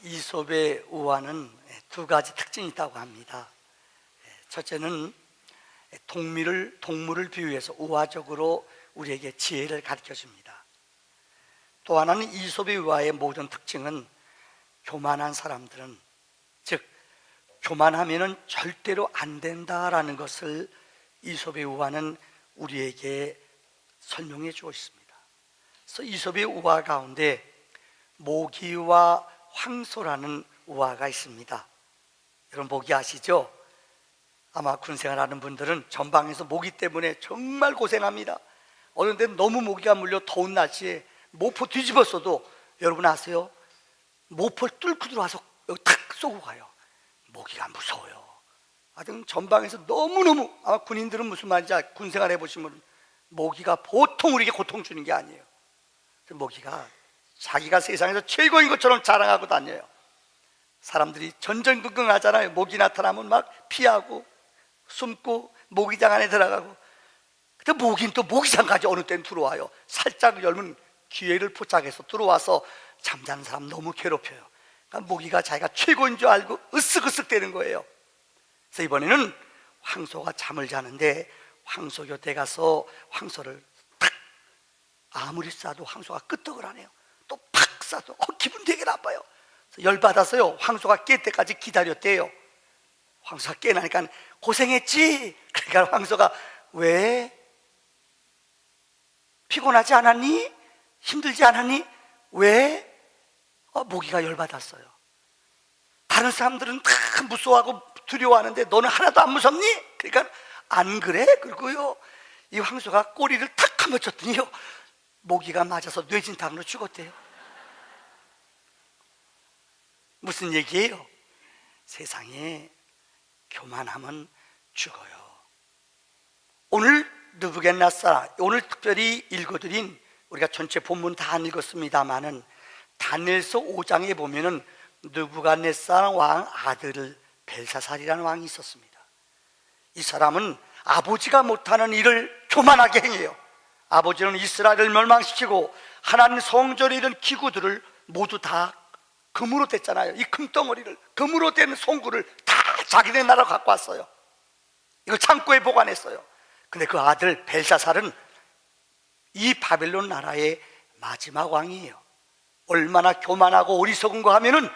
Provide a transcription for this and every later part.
이솝의 우화는 두 가지 특징이 있다고 합니다. 첫째는 동물을 비유해서 우화적으로 우리에게 지혜를 가르쳐 줍니다. 또 하나는 이솝의 우화의 모든 특징은 교만한 사람들은, 즉 교만하면은 절대로 안 된다라는 것을 이솝의 우화는 우리에게 설명해 주고 있습니다. 그래서 이솝의 우화 가운데 모기와 황소라는 우화가 있습니다. 여러분 모기 아시죠? 아마 군생활 하는 분들은 전방에서 모기 때문에 정말 고생합니다. 어느 데 너무 모기가 물려 더운 날씨에 모포 뒤집었어도 여러분 아세요? 모포를 뚫고 들어와서 여기 탁 쏘고 가요. 모기가 무서워요. 하여튼 전방에서 너무너무, 아마 군인들은 무슨 말인지 군생활 해보시면 모기가 보통 우리에게 고통 주는 게 아니에요. 모기가 자기가 세상에서 최고인 것처럼 자랑하고 다녀요. 사람들이 전전긍긍하잖아요. 모기 나타나면 막 피하고 숨고 모기장 안에 들어가고. 근데 모기는 또 모기장까지 어느 때는 들어와요. 살짝 열면 기회를 포착해서 들어와서 잠자는 사람 너무 괴롭혀요. 그러니까 모기가 자기가 최고인 줄 알고 으쓱으쓱 대는 거예요. 그래서 이번에는 황소가 잠을 자는데 황소 곁에 가서 황소를 탁, 아무리 쏴도 황소가 끄떡을 안 해요. 또 팍 쏴도 기분 되게 나빠요. 열받아서요 황소가 깰 때까지 기다렸대요. 황소가 깨나니까 고생했지? 그러니까 황소가 왜? 피곤하지 않았니? 힘들지 않았니? 왜? 모기가 열받았어요. 다른 사람들은 다 무서워하고 두려워하는데 너는 하나도 안 무섭니? 그러니까 안 그래? 그리고요 이 황소가 꼬리를 탁 한번 쳤더니요 모기가 맞아서 뇌진탕으로 죽었대요. 무슨 얘기예요? 세상에 교만하면 죽어요. 오늘 느부갓네살, 오늘 특별히 읽어드린, 우리가 전체 본문 다 안 읽었습니다마는 다니엘서 5장에 보면은 느부갓네살 왕 아들 벨사살이라는 왕이 있었습니다. 이 사람은 아버지가 못하는 일을 교만하게 행해요. 아버지는 이스라엘을 멸망시키고 하나님 성전에 있는 기구들을 모두 다 금으로 댔잖아요. 이 금덩어리를, 금으로 된 송구를 다 자기네 나라로 갖고 왔어요. 이걸 창고에 보관했어요. 근데 그 아들 벨사살은 이 바벨론 나라의 마지막 왕이에요. 얼마나 교만하고 어리석은가 하면은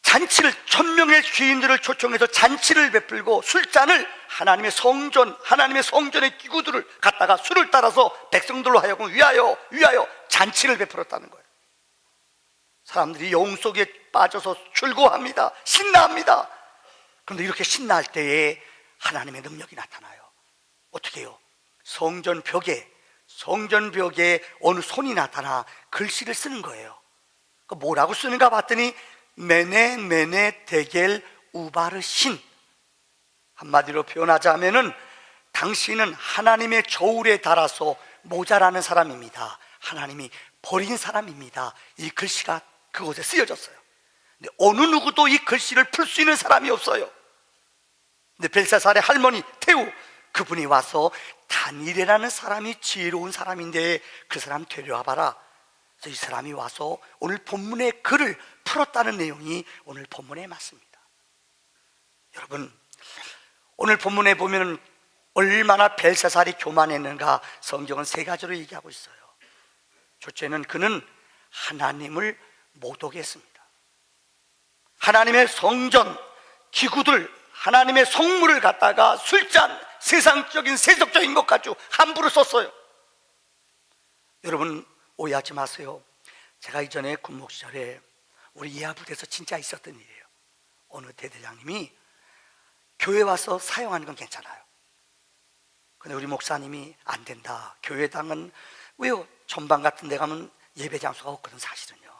잔치를, 1000명의 귀인들을 초청해서 잔치를 베풀고 술잔을 하나님의 성전의 기구들을 갖다가 술을 따라서 백성들로 하여금 위하여 잔치를 베풀었다는 거예요. 사람들이 영 속에 빠져서 즐거워합니다. 신나합니다. 그런데 이렇게 신날 때에 하나님의 능력이 나타나요. 어떻게 해요? 성전 벽에 어느 손이 나타나 글씨를 쓰는 거예요. 뭐라고 쓰는가 봤더니 메네 데겔 우바르신, 한마디로 표현하자면은 당신은 하나님의 저울에 달아서 모자라는 사람입니다. 하나님이 버린 사람입니다. 이 글씨가 그곳에 쓰여졌어요. 근데 어느 누구도 이 글씨를 풀 수 있는 사람이 없어요. 근데 벨사살의 할머니 태우, 그분이 와서 다니엘이라는 사람이 지혜로운 사람인데 그 사람 데려와봐라. 그래서 이 사람이 와서 오늘 본문의 글을 풀었다는 내용이 오늘 본문에 맞습니다. 여러분, 오늘 본문에 보면 얼마나 벨사살이 교만했는가 성경은 3가지로 얘기하고 있어요. 첫째는 그는 하나님을 모독했습니다. 하나님의 성전 기구들, 하나님의 성물을 갖다가 술잔, 세상적인 세속적인 것 가지고 함부로 썼어요. 여러분 오해하지 마세요. 제가 이전에 군목 시절에 우리 이하부대에서 진짜 있었던 일이에요. 어느 대대장님이 교회 와서 사용하는 건 괜찮아요. 근데 우리 목사님이 안 된다. 교회당은 왜요? 전방 같은 데 가면 예배 장소가 없거든. 사실은요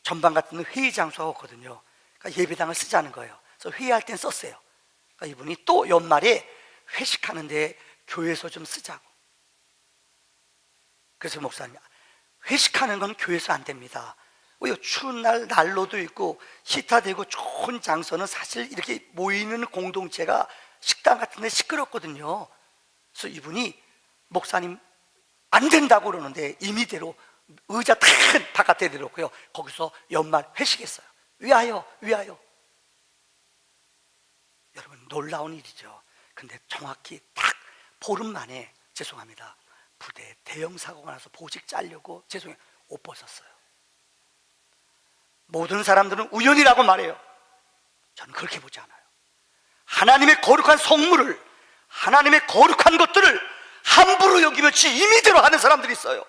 전방 같은 데 회의 장소가 없거든요. 그러니까 예배당을 쓰자는 거예요. 그래서 회의할 땐 썼어요. 그러니까 이분이 또 연말에 회식하는데 교회에서 좀 쓰자고. 그래서 목사님, 회식하는 건 교회에서 안 됩니다. 왜요? 추운 날 난로도 있고 히타되고 좋은 장소는 사실 이렇게 모이는 공동체가 식당 같은 데 시끄럽거든요. 그래서 이분이 목사님 안 된다고 그러는데 임의대로 의자 탁 바깥에 내놓고요, 거기서 연말 회식했어요. 위하여, 위하여. 여러분, 놀라운 일이죠. 근데 정확히 딱 보름 만에, 죄송합니다, 부대에 대형 사고가 나서 보직 자르고, 죄송해요, 옷 벗었어요. 모든 사람들은 우연이라고 말해요. 저는 그렇게 보지 않아요. 하나님의 거룩한 성물을, 하나님의 거룩한 것들을 함부로 여기며 지 임의대로 하는 사람들이 있어요.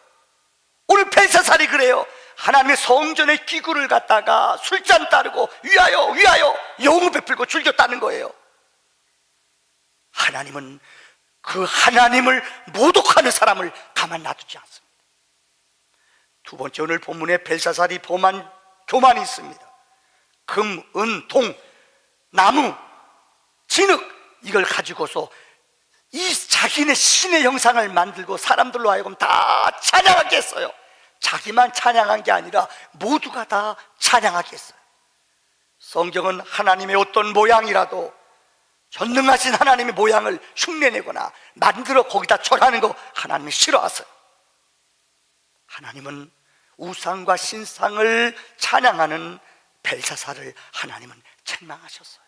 오늘 벨사살이 그래요. 하나님의 성전의 기구를 갖다가 술잔 따르고 위하여, 위하여 영을 베풀고 즐겼다는 거예요. 하나님은 그 하나님을 모독하는 사람을 가만 놔두지 않습니다. 두 번째, 오늘 본문에 벨사살이 범한 교만이 있습니다. 금, 은, 동, 나무, 진흙, 이걸 가지고서 이 자기네 신의 형상을 만들고 사람들로 하여금 다 찬양하게 했어요. 자기만 찬양한 게 아니라 모두가 다 찬양하게 했어요. 성경은 하나님의 어떤 모양이라도, 전능하신 하나님의 모양을 흉내내거나 만들어 거기다 절하는 거 하나님이 싫어하세요. 하나님은 우상과 신상을 찬양하는 벨사살을 하나님은 책망하셨어요.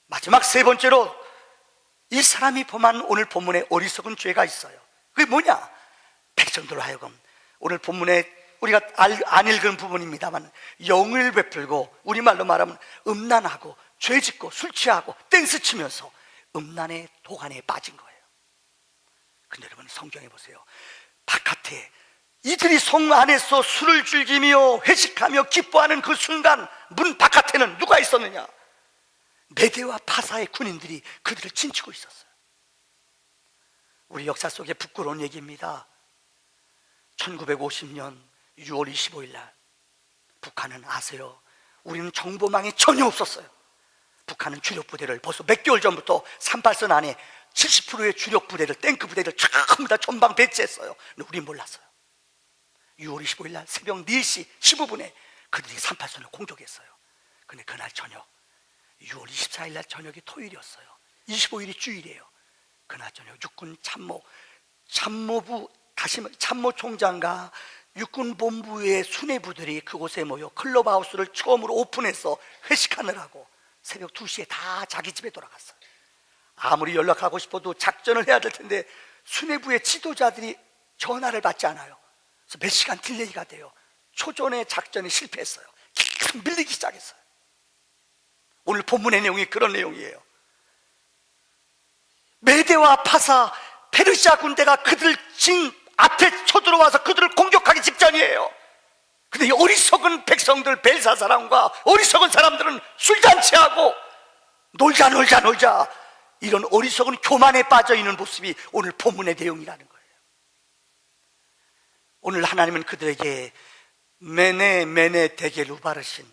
마지막 세 번째로, 이 사람이 범한 오늘 본문에 어리석은 죄가 있어요. 그게 뭐냐? 백성들로 하여금, 오늘 본문에 우리가 안 읽은 부분입니다만, 영을 베풀고, 우리말로 말하면 음란하고 죄짓고 술 취하고 댄스 치면서 음란의 도간에 빠진 거예요. 근데 여러분, 성경에 보세요. 바깥에 이들이 성 안에서 술을 즐기며 회식하며 기뻐하는 그 순간, 문 바깥에는 누가 있었느냐? 메대와 파사의 군인들이 그들을 진치고 있었어요. 우리 역사 속에 부끄러운 얘기입니다. 1950년 6월 25일 날, 북한은 아세요? 우리는 정보망이 전혀 없었어요. 북한은 주력 부대를 벌써 몇 개월 전부터 38선 안에 70%의 주력 부대를, 탱크 부대를 전부 다 전방 배치했어요. 근데 우린 몰랐어요. 6월 25일 날 새벽 4시 15분에 그들이 38선을 공격했어요. 근데 그날 저녁, 6월 24일 날 저녁이 토요일이었어요. 25일이 주일이에요. 그날 저녁 육군 참모부, 다시 참모총장과 육군본부의 수뇌부들이 그곳에 모여 클럽하우스를 처음으로 오픈해서 회식하느라고 새벽 2시에 다 자기 집에 돌아갔어요. 아무리 연락하고 싶어도 작전을 해야 될 텐데 수뇌부의 지도자들이 전화를 받지 않아요. 그래서 몇 시간 딜레이가 돼요. 초전의 작전이 실패했어요. 계속 밀리기 시작했어요. 오늘 본문의 내용이 그런 내용이에요. 메대와 파사, 페르시아 군대가 그들 진 앞에 쳐들어와서 그들을 공격하기 직전이에요. 근데 이 어리석은 백성들, 벨사사람과 어리석은 사람들은 술잔치하고 놀자 이런 어리석은 교만에 빠져있는 모습이 오늘 본문의 내용이라는 거예요. 오늘 하나님은 그들에게 메네 데게 루바르신,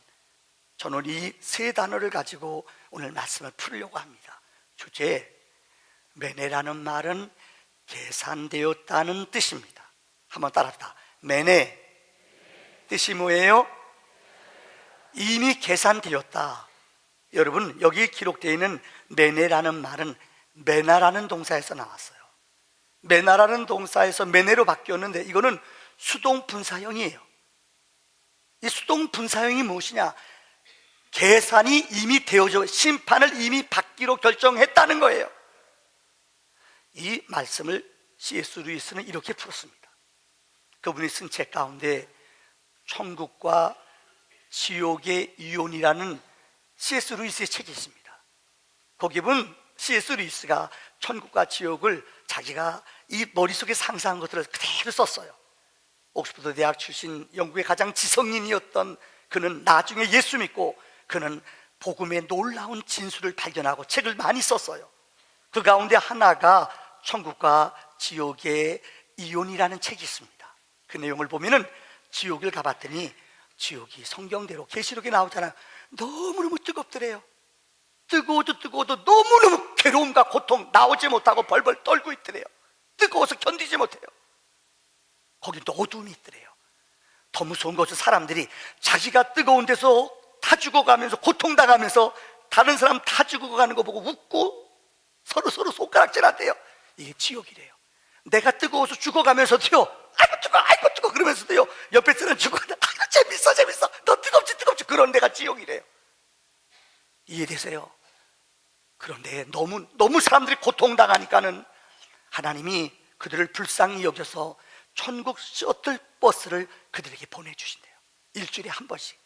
저는 이 세 단어를 가지고 오늘 말씀을 풀려고 합니다. 주제, 메네라는 말은 계산되었다는 뜻입니다. 한번 따라합시다. 메네, 뜻이 뭐예요? 이미 계산되었다. 여러분, 여기 기록되어 있는 메네라는 말은 메나라는 동사에서 나왔어요. 메나라는 동사에서 메네로 바뀌었는데, 이거는 수동분사형이에요. 이 수동분사형이 무엇이냐? 계산이 이미 되어져, 심판을 이미 받기로 결정했다는 거예요. 이 말씀을 C.S. 루이스는 이렇게 풀었습니다. 그분이 쓴 책 가운데 천국과 지옥의 이혼이라는 C.S. 루이스의 책이 있습니다. 거기 보면 C.S. 루이스가 천국과 지옥을 자기가 이 머릿속에 상상한 것들을 그대로 썼어요. 옥스퍼드 대학 출신 영국의 가장 지성인이었던 그는 나중에 예수 믿고, 그는 복음의 놀라운 진수를 발견하고 책을 많이 썼어요. 그 가운데 하나가 천국과 지옥의 이혼이라는 책이 있습니다. 그 내용을 보면은 지옥을 가봤더니 지옥이 성경대로 계시록에 나오잖아요. 너무너무 뜨겁더래요. 뜨거워도 너무너무 괴로움과 고통, 나오지 못하고 벌벌 떨고 있더래요. 뜨거워서 견디지 못해요. 거긴 또 어둠이 있더래요. 더 무서운 것은 사람들이 자기가 뜨거운 데서 타 죽어가면서, 고통당하면서 다른 사람 타 죽어가는 거 보고 웃고 서로 손가락질한대요. 이게 지옥이래요. 내가 뜨거워서 죽어가면서도요, 아이고 뜨거, 아이고 뜨거 그러면서도요, 옆에 쓰는 죽어가다 아이고 재밌어 재밌어, 너 뜨겁지 뜨겁지, 그런 데가 지옥이래요. 이해되세요? 그런데 너무 사람들이 고통당하니까는 하나님이 그들을 불쌍히 여겨서 천국 셔틀버스를 그들에게 보내주신대요. 일주일에 한 번씩.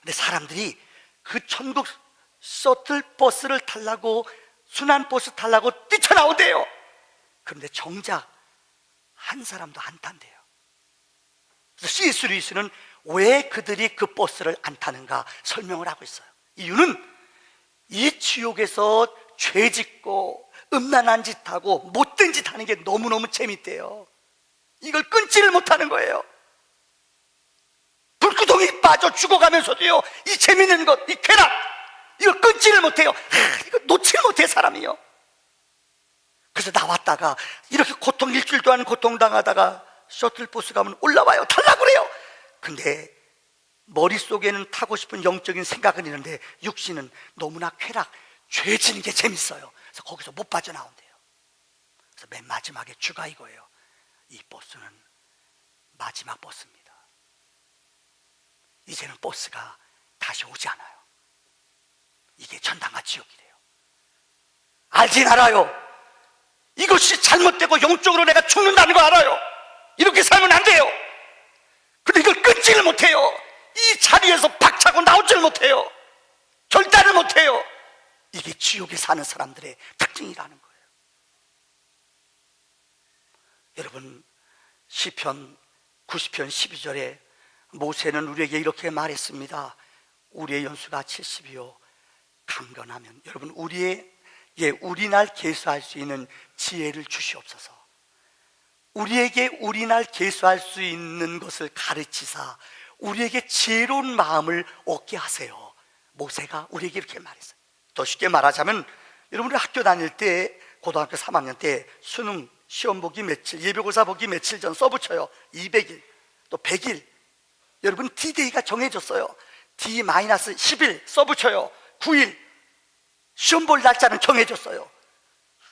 근데 사람들이 그 천국 셔틀버스를 타려고, 순환버스 타려고 뛰쳐나오대요. 그런데 정작 한 사람도 안 탄대요. 그래서 C.S. 루이스는 왜 그들이 그 버스를 안 타는가 설명을 하고 있어요. 이유는 이 지옥에서 죄 짓고 음란한 짓 하고 못된 짓 하는 게 너무너무 재밌대요. 이걸 끊지를 못하는 거예요. 불구덩이 빠져 죽어가면서도요, 이 재밌는 것, 이 쾌락, 이걸 끊지를 못해요. 이거 놓지를 못해 사람이요. 그래서 나왔다가 이렇게 고통, 일주일 동안 고통당하다가 셔틀버스 가면 올라와요. 타려고 그래요. 근데 머릿속에는 타고 싶은 영적인 생각은 있는데 육신은 너무나 쾌락, 죄 지는 게 재밌어요. 그래서 거기서 못 빠져나온대요. 그래서 맨 마지막에 주가 이거예요. 이 버스는 마지막 버스입니다. 이제는 버스가 다시 오지 않아요. 이게 천당과 지옥이래요. 알진 알아요. 이것이 잘못되고 영적으로 내가 죽는다는 거 알아요. 이렇게 살면 안 돼요. 근데 이걸 끊지를 못해요. 이 자리에서 박차고 나오지를 못해요. 결단을 못해요. 이게 지옥에 사는 사람들의 특징이라는 거예요. 여러분, 시편 90편 12절에 모세는 우리에게 이렇게 말했습니다. 우리의 연수가 70이요 강건하면, 여러분, 우리날 계수할 수 있는 지혜를 주시옵소서. 우리에게 우리날 계수할 수 있는 것을 가르치사 우리에게 지혜로운 마음을 얻게 하세요. 모세가 우리에게 이렇게 말했어요. 더 쉽게 말하자면, 여러분들 학교 다닐 때, 고등학교 3학년 때 수능 시험 보기 며칠, 예비고사 보기 며칠 전 써붙여요. 200일, 또 100일. 여러분 D-Day가 정해졌어요. D-10일 써붙여요. 9일. 시험 볼 날짜는 정해졌어요.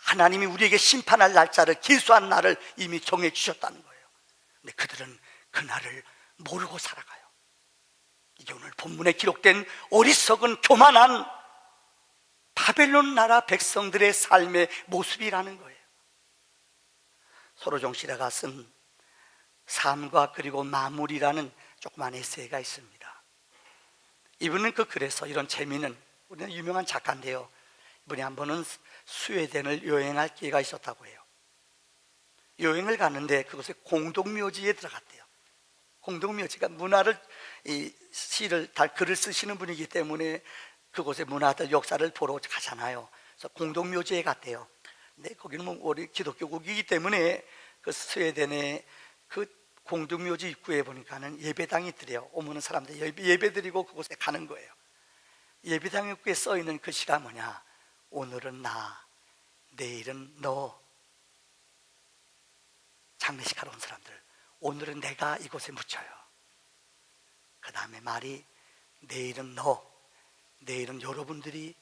하나님이 우리에게 심판할 날짜를, 계수한 날을 이미 정해 주셨다는 거예요. 근데 그들은 그 날을 모르고 살아가요. 이게 오늘 본문에 기록된 어리석은 교만한 바벨론 나라 백성들의 삶의 모습이라는 거예요. 소로종 시라가 쓴 삶과 그리고 마무리라는 조그만 에세이가 있습니다. 이분은 그 글에서 이런 재미있는, 우리는 유명한 작가인데요, 이분이 한 번은 스웨덴을 여행할 기회가 있었다고 해요. 여행을 갔는데 그곳에 공동묘지에 들어갔대요. 공동묘지가 문화를, 이 시를, 글을 쓰시는 분이기 때문에 그곳의 문화들, 역사를 보러 가잖아요. 그래서 공동묘지에 갔대요. 근데 거기는 뭐 우리 기독교국이기 때문에 그 스웨덴의 그 공동묘지 입구에 보니까는 예배당이 있더래요. 오면은 사람들 예배 드리고 그곳에 가는 거예요. 예배당 입구에 써 있는 그 시가 뭐냐? 오늘은 나, 내일은 너. 장례식 하러 온 사람들, 오늘은 내가 이곳에 묻혀요. 그 다음에 말이 내일은 너, 내일은 여러분들이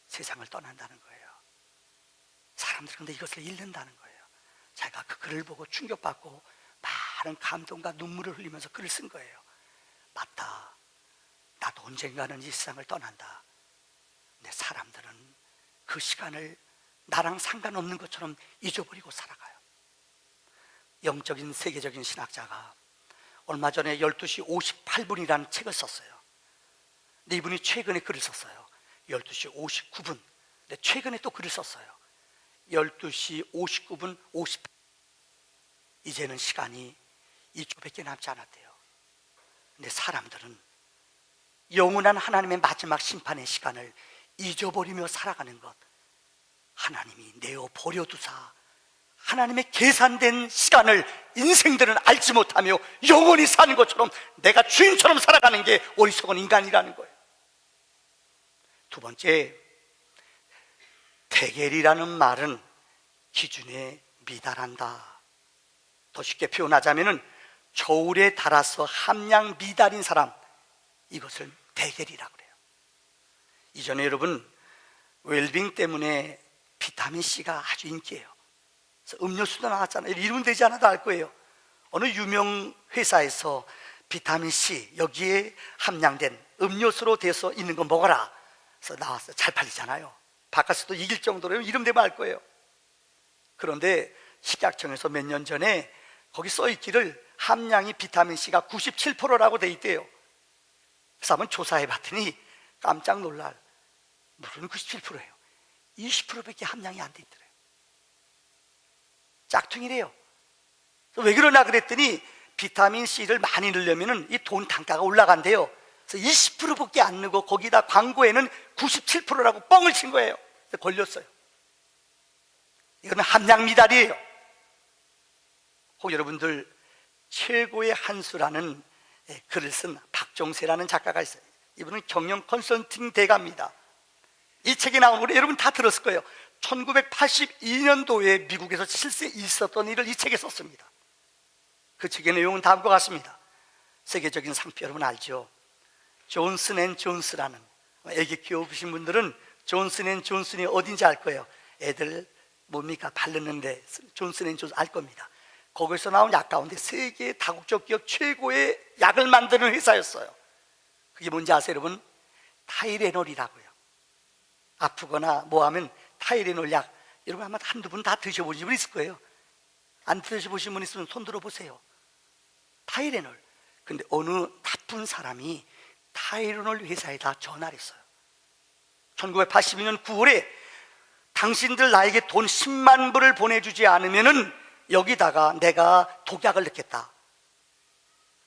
세상을 떠난다는 거예요. 사람들은 근데 이것을 잃는다는 거예요. 제가 그 글을 보고 충격받고 많은 감동과 눈물을 흘리면서 글을 쓴 거예요. 맞다, 나도 언젠가는 이 세상을 떠난다. 근데 사람들은 그 시간을 나랑 상관없는 것처럼 잊어버리고 살아가요. 영적인 세계적인 신학자가 얼마 전에 12시 58분이라는 책을 썼어요. 근데 이분이 최근에 글을 썼어요. 12시 59분. 근데 최근에 또 글을 썼어요. 12시 59분 58분. 이제는 시간이 2초밖에 남지 않았대요. 근데 사람들은 영원한 하나님의 마지막 심판의 시간을 잊어버리며 살아가는 것, 하나님이 내어 버려두사 하나님의 계산된 시간을 인생들은 알지 못하며 영원히 사는 것처럼 내가 주인처럼 살아가는 게 어리석은 인간이라는 거예요. 두 번째, 대결이라는 말은 기준에 미달한다. 더 쉽게 표현하자면 저울에 달아서 함량 미달인 사람, 이것을 대결이라고 그래요. 이전에 여러분 웰빙 때문에 비타민C가 아주 인기예요. 음료수도 나왔잖아요. 이름 되지 않아도 알 거예요. 어느 유명 회사에서 비타민C 여기에 함량된 음료수로 돼서 있는 거 먹어라. 그래서 나왔어요. 잘 팔리잖아요. 바깥에서도 이길 정도로 이름 되면 알 거예요. 그런데 식약청에서 몇 년 전에 거기 써있기를 함량이 비타민C가 97%라고 돼 있대요. 그래서 한번 조사해 봤더니 깜짝 놀랄, 무슨 97%예요 20%밖에 함량이 안 돼 있더래요. 짝퉁이래요. 왜 그러나 그랬더니 비타민C를 많이 넣으려면 이 돈 단가가 올라간대요. 그래서 20%밖에 안 넣고 거기다 광고에는 97%라고 뻥을 친 거예요. 그래서 걸렸어요. 이거는 함량 미달이에요. 혹 여러분들 최고의 한수라는 글을 쓴 박종세라는 작가가 있어요. 이분은 경영 컨설팅 대가입니다. 이 책이 나온 걸 여러분 다 들었을 거예요. 1982년도에 미국에서 실제 있었던 일을 이 책에 썼습니다. 그 책의 내용은 다음과 같습니다. 세계적인 상표 여러분 알죠? 존슨앤존스라는, 애기 키워보신 분들은 존슨앤존슨이 어딘지 알 거예요. 애들 뭡니까? 바르는데 존슨앤존슨 알 겁니다. 거기서 나온 약 가운데 세계 다국적 기업 최고의 약을 만드는 회사였어요. 그게 뭔지 아세요 여러분? 타이레놀이라고요. 아프거나 뭐하면 타이레놀 약, 여러분 아마 한두 분 다 드셔보신 분 있을 거예요. 안 드셔보신 분 있으면 손 들어보세요. 타이레놀. 근데 어느 나쁜 사람이 타이레놀 회사에다 전화를 했어요. 1982년 9월에 당신들 나에게 돈 10만 불을 보내주지 않으면은 여기다가 내가 독약을 넣겠다.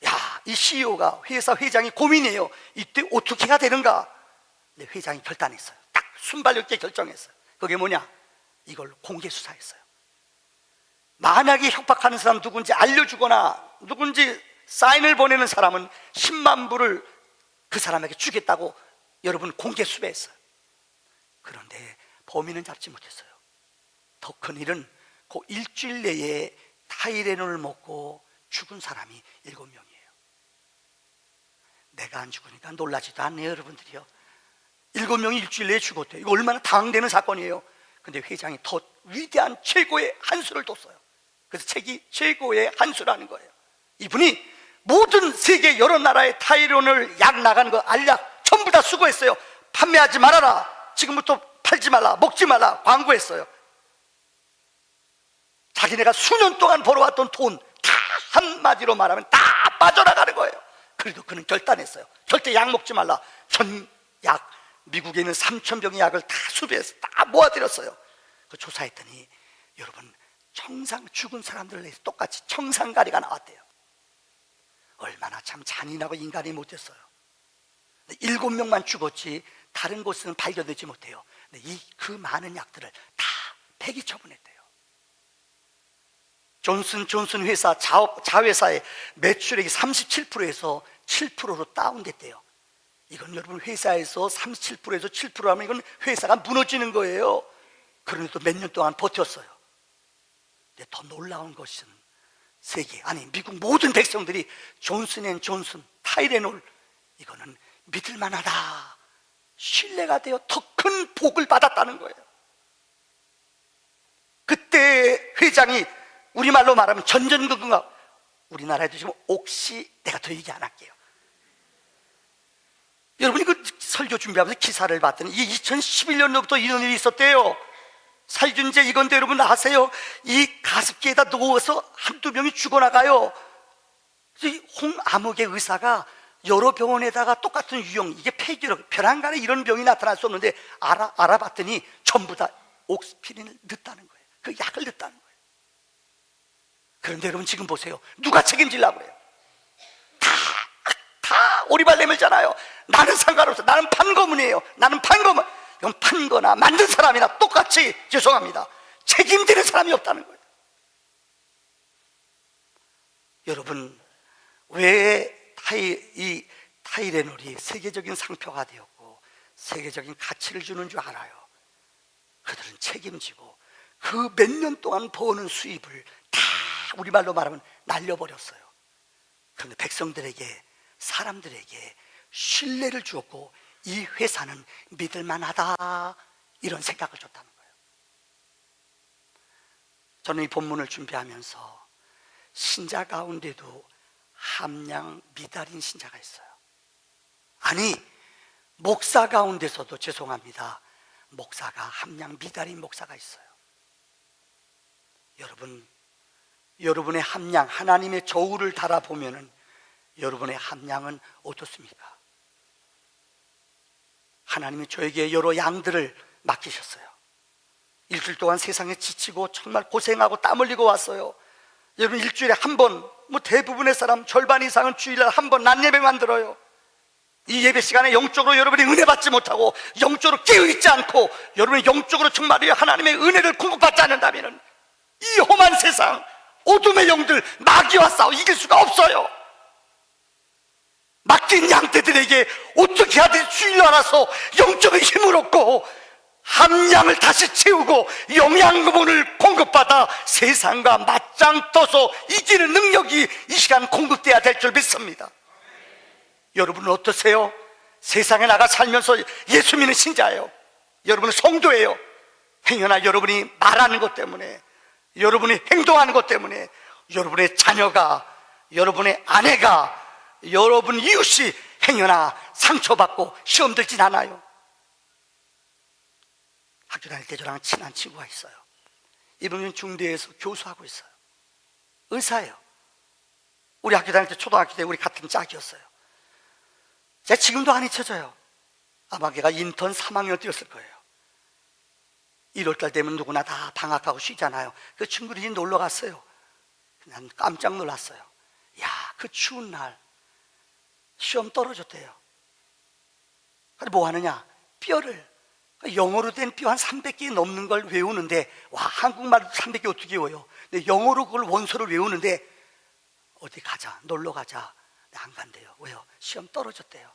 야, 이 CEO가, 회사 회장이 고민이에요. 이때 어떻게 해야 되는가? 근데 회장이 결단했어요. 딱 순발력 있게 결정했어요. 그게 뭐냐? 이걸 공개 수사했어요. 만약에 협박하는 사람 누군지 알려주거나 누군지 사인을 보내는 사람은 10만 불을 그 사람에게 주겠다고 여러분 공개 수배했어요. 그런데 범인은 잡지 못했어요. 더 큰 일은 그 일주일 내에 타이레놀을 먹고 죽은 사람이 7명이에요. 내가 안 죽으니까 놀라지도 않네요 여러분들이요. 7명이 일주일 내에 죽었대요. 이거 얼마나 당황되는 사건이에요. 근데 회장이 더 위대한 최고의 한수를 뒀어요. 그래서 책이 최고의 한수라는 거예요. 이분이 모든 세계 여러 나라의 타이레놀 약 나가는 거 알약 전부 다 수거했어요. 판매하지 말아라, 지금부터 팔지 말라, 먹지 말라 광고했어요. 자기네가 수년 동안 벌어왔던 돈 다 한마디로 말하면 다 빠져나가는 거예요. 그래도 그는 결단했어요. 절대 약 먹지 말라. 전 약, 미국에 있는 3,000병의 약을 다 수배해서 다 모아들였어요. 그 조사했더니 여러분 청상, 죽은 사람들을 위해서 똑같이 청산가리가 나왔대요. 얼마나 참 잔인하고 인간이 못됐어요. 7명만 죽었지 다른 곳은 발견되지 못해요. 근데 그 많은 약들을 다 폐기 처분했대요. 존슨존슨 회사 자회사의 매출액이 37%에서 7%로 다운됐대요. 이건 여러분 회사에서 37%에서 7%하면 이건 회사가 무너지는 거예요. 그런데도 몇 년 동안 버텼어요. 근데 더 놀라운 것은 세계, 아니 미국 모든 백성들이 존슨앤존슨, 타이레놀 이거는 믿을만하다, 신뢰가 되어 더 큰 복을 받았다는 거예요. 그때 회장이 우리말로 말하면 전전긍긍하고, 우리나라에도 지금 옥시, 내가 더 얘기 안 할게요. 여러분이 그 설교 준비하면서 기사를 봤더니 이게 2011년부터 이런 일이 있었대요. 살균제 이건데 여러분 아세요? 이 가습기에다 누워서 한두 명이 죽어나가요. 홍암흑의 의사가 여러 병원에다가 똑같은 유형, 이게 폐기력, 벼랑간에 이런 병이 나타날 수 없는데 알아봤더니 전부 다 옥스피린을 넣었다는 거예요. 그 약을 넣었다는 거예요. 그런데 여러분 지금 보세요. 누가 책임지려고 그래요? 다 오리발 내밀잖아요. 나는 상관없어. 나는 판거문이에요. 나는 판거문. 이건 판거나 만든 사람이나 똑같이 죄송합니다. 책임지는 사람이 없다는 거예요. 여러분 왜 이 타이레놀이 세계적인 상표가 되었고 세계적인 가치를 주는 줄 알아요? 그들은 책임지고 그 몇 년 동안 버는 수입을 다 우리말로 말하면 날려버렸어요. 그런데 백성들에게, 사람들에게 신뢰를 주었고 이 회사는 믿을만하다 이런 생각을 줬다는 거예요. 저는 이 본문을 준비하면서 신자 가운데도 함량 미달인 신자가 있어요. 아니, 목사 가운데서도 죄송합니다, 목사가 함량 미달인 목사가 있어요. 여러분의 함량, 하나님의 저울을 달아보면은 여러분의 함량은 어떻습니까? 하나님이 저에게 여러 양들을 맡기셨어요. 일주일 동안 세상에 지치고 정말 고생하고 땀 흘리고 왔어요. 여러분, 일주일에 한 번, 대부분의 사람 절반 이상은 주일날 한 번 낮 예배만 들어요. 이 예배 시간에 영적으로 여러분이 은혜 받지 못하고 영적으로 깨어있지 않고 여러분이 영적으로 정말로 하나님의 은혜를 공급받지 않는다면 이 험한 세상, 어둠의 영들, 마귀와 싸워 이길 수가 없어요. 맡긴 양떼들에게 어떻게 하든지 주일날 알아서 영적인 힘을 얻고 함량을 다시 채우고 영양분을 공급받아 세상과 맞짱 떠서 이기는 능력이 이 시간 공급돼야 될 줄 믿습니다. 여러분은 어떠세요? 세상에 나가 살면서 예수 믿는 신자예요. 여러분은 성도예요. 행여나 여러분이 말하는 것 때문에, 여러분이 행동하는 것 때문에 여러분의 자녀가, 여러분의 아내가, 여러분 이웃이 행여나 상처받고 시험 들진 않아요. 학교 다닐 때 저랑 친한 친구가 있어요. 이분은 중대에서 교수하고 있어요. 의사예요. 우리 학교 다닐 때 초등학교 때 우리 같은 짝이었어요. 제가 지금도 안 잊혀져요. 아마 걔가 인턴 3학년 뛰었을 거예요. 1월달 되면 누구나 다 방학하고 쉬잖아요. 그 친구들이 놀러 갔어요. 난 깜짝 놀랐어요. 야, 그 추운 날 시험 떨어졌대요. 그래 뭐 하느냐? 뼈를, 영어로 된 뼈 한 300개 넘는 걸 외우는데, 와, 한국말로 300개 어떻게 외워요? 근데 영어로 그걸 원서를 외우는데 어디 가자, 놀러 가자. 안 간대요. 왜요? 시험 떨어졌대요.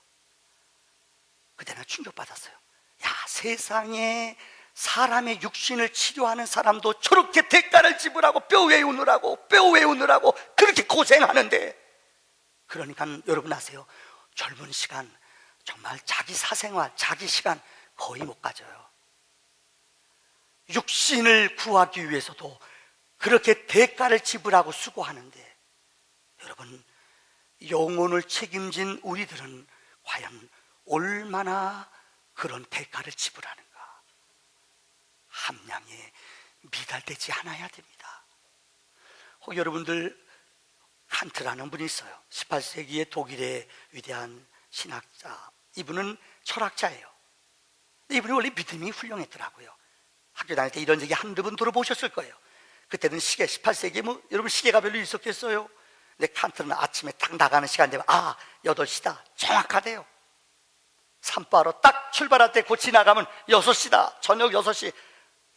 그때 나 충격받았어요. 야, 세상에 사람의 육신을 치료하는 사람도 저렇게 대가를 지불하고 뼈 외우느라고 그렇게 고생하는데, 그러니까 여러분 아세요? 젊은 시간 정말 자기 사생활, 자기 시간 거의 못 가져요. 육신을 구하기 위해서도 그렇게 대가를 지불하고 수고하는데, 여러분, 영혼을 책임진 우리들은 과연 얼마나 그런 대가를 지불하는가? 함량에 미달되지 않아야 됩니다. 혹 여러분들 칸트라는 분이 있어요. 18세기의 독일의 위대한 신학자. 이분은 철학자예요. 이분이 원래 믿음이 훌륭했더라고요. 학교 다닐 때 이런 얘기 한두 번 들어보셨을 거예요. 그때는 시계, 18세기에 여러분 시계가 별로 있었겠어요? 근데 칸트는 아침에 딱 나가는 시간 되면 8시다, 정확하대요. 산바로 딱 출발할 때 곧 지나가면 6시다, 저녁 6시.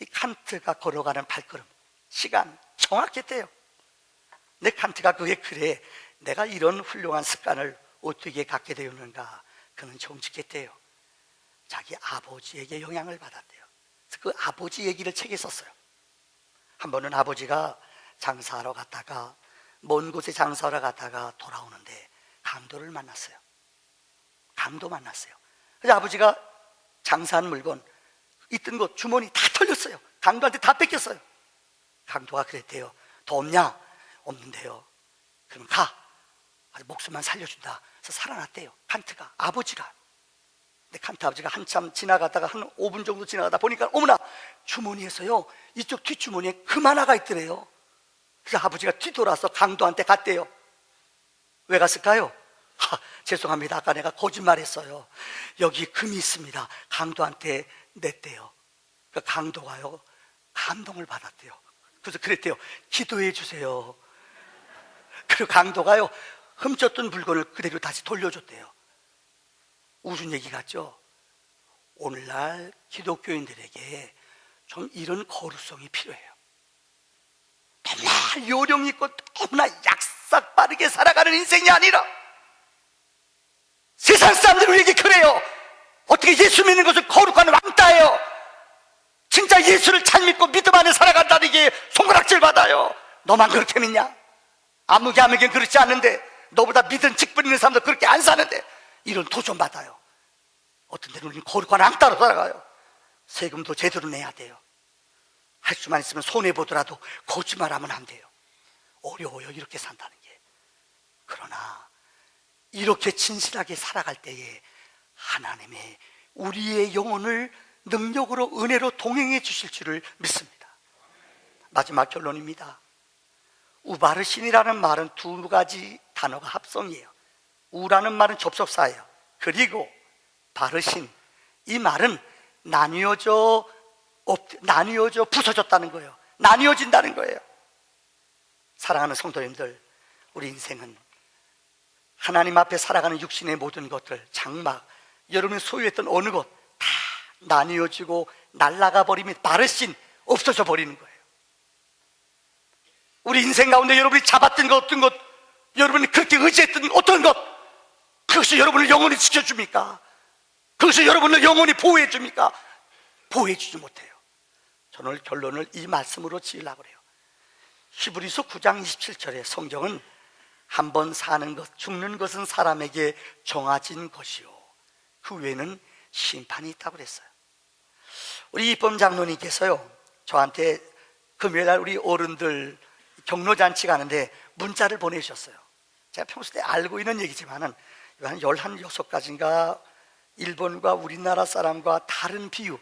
이 칸트가 걸어가는 발걸음 시간 정확했대요. 근데 칸트가 그게 그래, 내가 이런 훌륭한 습관을 어떻게 갖게 되었는가, 그는 정직했대요. 자기 아버지에게 영향을 받았대요. 그래서 그 아버지 얘기를 책에 썼어요. 한 번은 아버지가 장사하러 갔다가, 먼 곳에 장사하러 갔다가 돌아오는데 강도를 만났어요. 그래서 아버지가 장사한 물건, 있던 것 주머니 다 털렸어요. 강도한테 다 뺏겼어요. 강도가 그랬대요. 더 없냐? 없는데요. 그럼 가. 목숨만 살려준다. 그래서 살아났대요. 칸트가, 아버지가. 근데 칸트 아버지가 한참 지나가다가 한 5분 정도 지나가다 보니까 어머나, 주머니에서요, 이쪽 뒷주머니에 금 하나가 있더래요. 그래서 아버지가 뒤돌아서 강도한테 갔대요. 왜 갔을까요? 죄송합니다, 아까 내가 거짓말했어요. 여기 금이 있습니다. 강도한테 냈대요. 그 강도가요, 감동을 받았대요. 그래서 그랬대요. 기도해 주세요. 그리고 강도가요, 훔쳤던 물건을 그대로 다시 돌려줬대요. 우준 얘기 같죠? 오늘날 기독교인들에게 좀 이런 거룩성이 필요해요. 너무나 요령 있고 너무나 약삭 빠르게 살아가는 인생이 아니라, 세상 사람들은 우리에게 그래요. 어떻게 예수 믿는 것을 거룩한 왕따예요. 진짜 예수를 잘 믿고 믿음 안에 살아간다는 게 손가락질 받아요. 너만 그렇게 믿냐? 아무개는 그렇지 않는데, 너보다 믿은 직분 있는 사람도 그렇게 안 사는데, 이런 도전 받아요. 어떤 데는 우리는 거룩한 왕따로 살아가요. 세금도 제대로 내야 돼요. 할 수만 있으면 손해보더라도 거짓말하면 안 돼요. 어려워요, 이렇게 산다는 게. 그러나 이렇게 진실하게 살아갈 때에 하나님의 우리의 영혼을 능력으로 은혜로 동행해 주실 줄을 믿습니다. 마지막 결론입니다. 우바르신이라는 말은 두 가지 단어가 합성이에요. 우라는 말은 접속사예요. 그리고 바르신, 이 말은 나뉘어져 부서졌다는 거예요. 나뉘어진다는 거예요. 사랑하는 성도님들, 우리 인생은 하나님 앞에 살아가는 육신의 모든 것들, 장막, 여러분이 소유했던 어느 것 다 나뉘어지고 날아가 버리면 바르신, 없어져 버리는 거예요. 우리 인생 가운데 여러분이 잡았던 것, 어떤 것, 여러분이 그렇게 의지했던 어떤 것, 그것이 여러분을 영원히 지켜줍니까? 그것이 여러분을 영원히 보호해 줍니까? 보호해 주지 못해요. 저는 오늘 결론을 이 말씀으로 지으려고 해요. 히브리서 9장 27절에 성경은 한 번 사는 것, 죽는 것은 사람에게 정해진 것이요, 그 외에는 심판이 있다고 그랬어요. 우리 이범 장로님께서요, 저한테 금요일날 우리 어른들 격려잔치 가는데 문자를 보내주셨어요. 제가 평소에 알고 있는 얘기지만은 한 16가지인가 일본과 우리나라 사람과 다른 비유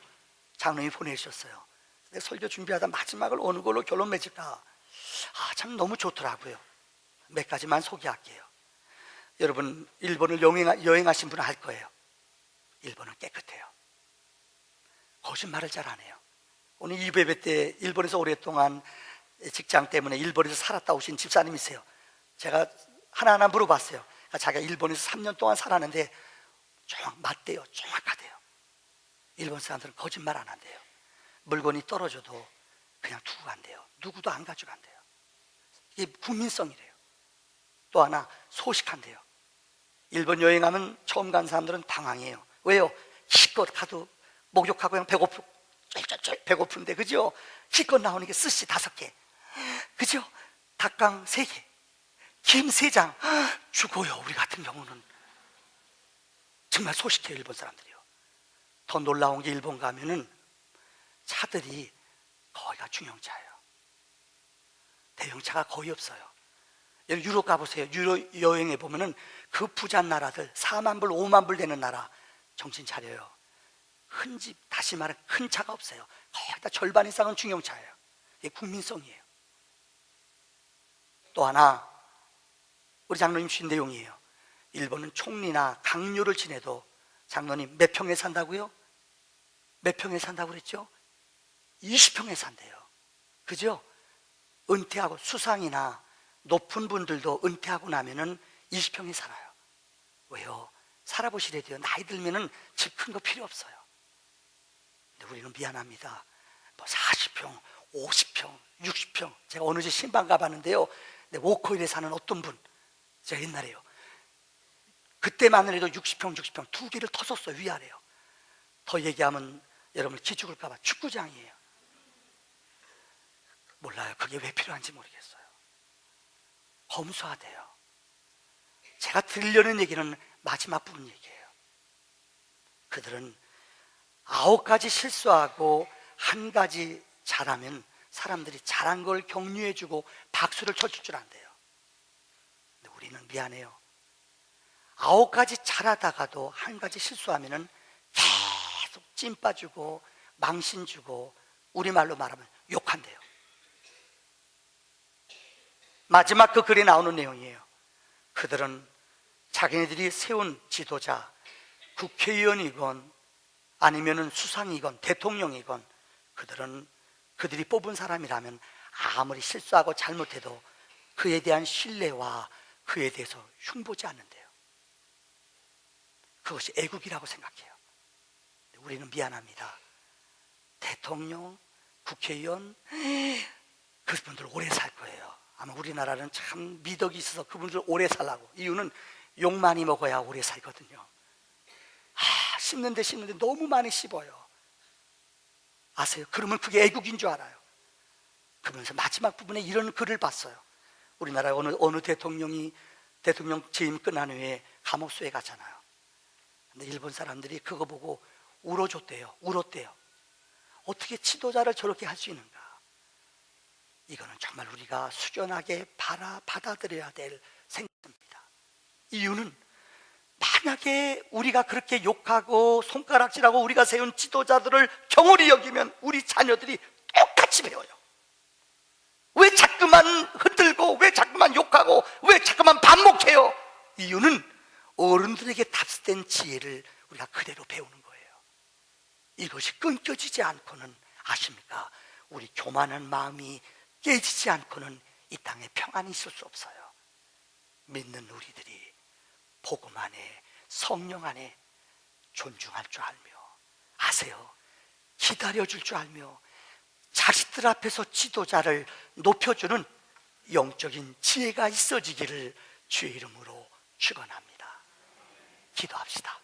장로님이 보내주셨어요. 근데 설교 준비하다 마지막을 어느 걸로 결론 맺을까? 참 너무 좋더라고요. 몇 가지만 소개할게요. 여러분, 일본을 여행하신 분은 알 거예요. 일본은 깨끗해요. 거짓말을 잘 안 해요. 오늘 이베베 때 일본에서 오랫동안 직장 때문에 일본에서 살았다 오신 집사님이세요. 제가 하나하나 물어봤어요. 자기가 일본에서 3년 동안 살았는데 맞대요. 정확하대요. 일본 사람들은 거짓말 안 한대요. 물건이 떨어져도 그냥 두고 간대요. 누구도 안 가져간대요. 이게 국민성이래요. 또 하나, 소식한대요. 일본 여행하면 처음 간 사람들은 당황해요. 왜요? 실컷 가도 목욕하고 그냥 배고픈데, 그죠? 실컷 나오는 게 스시 5개, 그죠? 닭강 3개, 김 3장. 죽어요. 우리 같은 경우는 정말 소식해요, 일본 사람들이요. 더 놀라운 게 일본 가면은 차들이 거의가 중형차예요. 대형차가 거의 없어요. 유럽 가보세요. 유럽 여행해 보면은 그 부자 나라들 4만 불, 5만 불 되는 나라 정신 차려요. 큰 집, 다시 말해 큰 차가 없어요. 거의 다 절반 이상은 중형차예요. 이게 국민성이에요. 또 하나, 우리 장로님 주신 내용이에요. 일본은 총리나 강요를 지내도 장로님 몇 평에 산다고요? 몇 평에 산다고 그랬죠? 20평에 산대요. 그죠? 은퇴하고 수상이나 높은 분들도 은퇴하고 나면은 20평에 살아요. 왜요? 살아보시래 돼요. 나이 들면은 집 큰 거 필요 없어요. 근데 우리는 미안합니다. 뭐 40평, 50평, 60평. 제가 어느 집 신방 가봤는데요. 근데 워커힐에 사는 어떤 분, 제가 옛날에요, 그때만 해도 60평, 60평 2개를 터섰어요. 위아래요. 더 얘기하면 여러분 기죽을까봐 축구장이에요. 몰라요. 그게 왜 필요한지 모르겠어요. 검소하대요. 제가 들으려는 얘기는 마지막 부분 얘기예요. 그들은 9가지 실수하고 1가지 잘하면 사람들이 잘한 걸 격려해주고 박수를 쳐줄 줄 안대요. 근데 우리는 미안해요. 9가지 잘하다가도 1가지 실수하면은 계속 찐 빠주고 망신 주고, 우리말로 말하면 욕한대요. 마지막 그 글에 나오는 내용이에요. 그들은 자기네들이 세운 지도자, 국회의원이건 아니면은 수상이건 대통령이건, 그들이 뽑은 사람이라면 아무리 실수하고 잘못해도 그에 대한 신뢰와 그에 대해서 흉보지 않는데요. 그것이 애국이라고 생각해요. 우리는 미안합니다. 대통령, 국회의원, 그분들 오래 살 거예요. 아마 우리나라는 참 미덕이 있어서 그분들 오래 살라고. 이유는 욕 많이 먹어야 오래 살거든요. 씹는데 너무 많이 씹어요. 아세요? 그러면 그게 애국인 줄 알아요. 그러면서 마지막 부분에 이런 글을 봤어요. 우리나라 어느 대통령 재임 끝난 후에 감옥소에 가잖아요. 근데 일본 사람들이 그거 보고 울었대요. 어떻게 지도자를 저렇게 할 수 있는가? 이거는 정말 우리가 숙연하게 받아들여야 될 생각입니다. 이유는 만약에 우리가 그렇게 욕하고 손가락질하고 우리가 세운 지도자들을 경홀히 여기면 우리 자녀들이 똑같이 배워요. 왜 자꾸만 흔들고, 왜 자꾸만 욕하고, 왜 자꾸만 반목해요? 이유는 어른들에게 탑승된 지혜를 우리가 그대로 배우는 거예요. 이것이 끊겨지지 않고는, 아십니까? 우리 교만한 마음이 깨지지 않고는 이 땅에 평안이 있을 수 없어요. 믿는 우리들이 복음 안에, 성령 안에 존중할 줄 알며, 아세요? 기다려줄 줄 알며, 자식들 앞에서 지도자를 높여주는 영적인 지혜가 있어지기를 주의 이름으로 축원합니다. 기도합시다.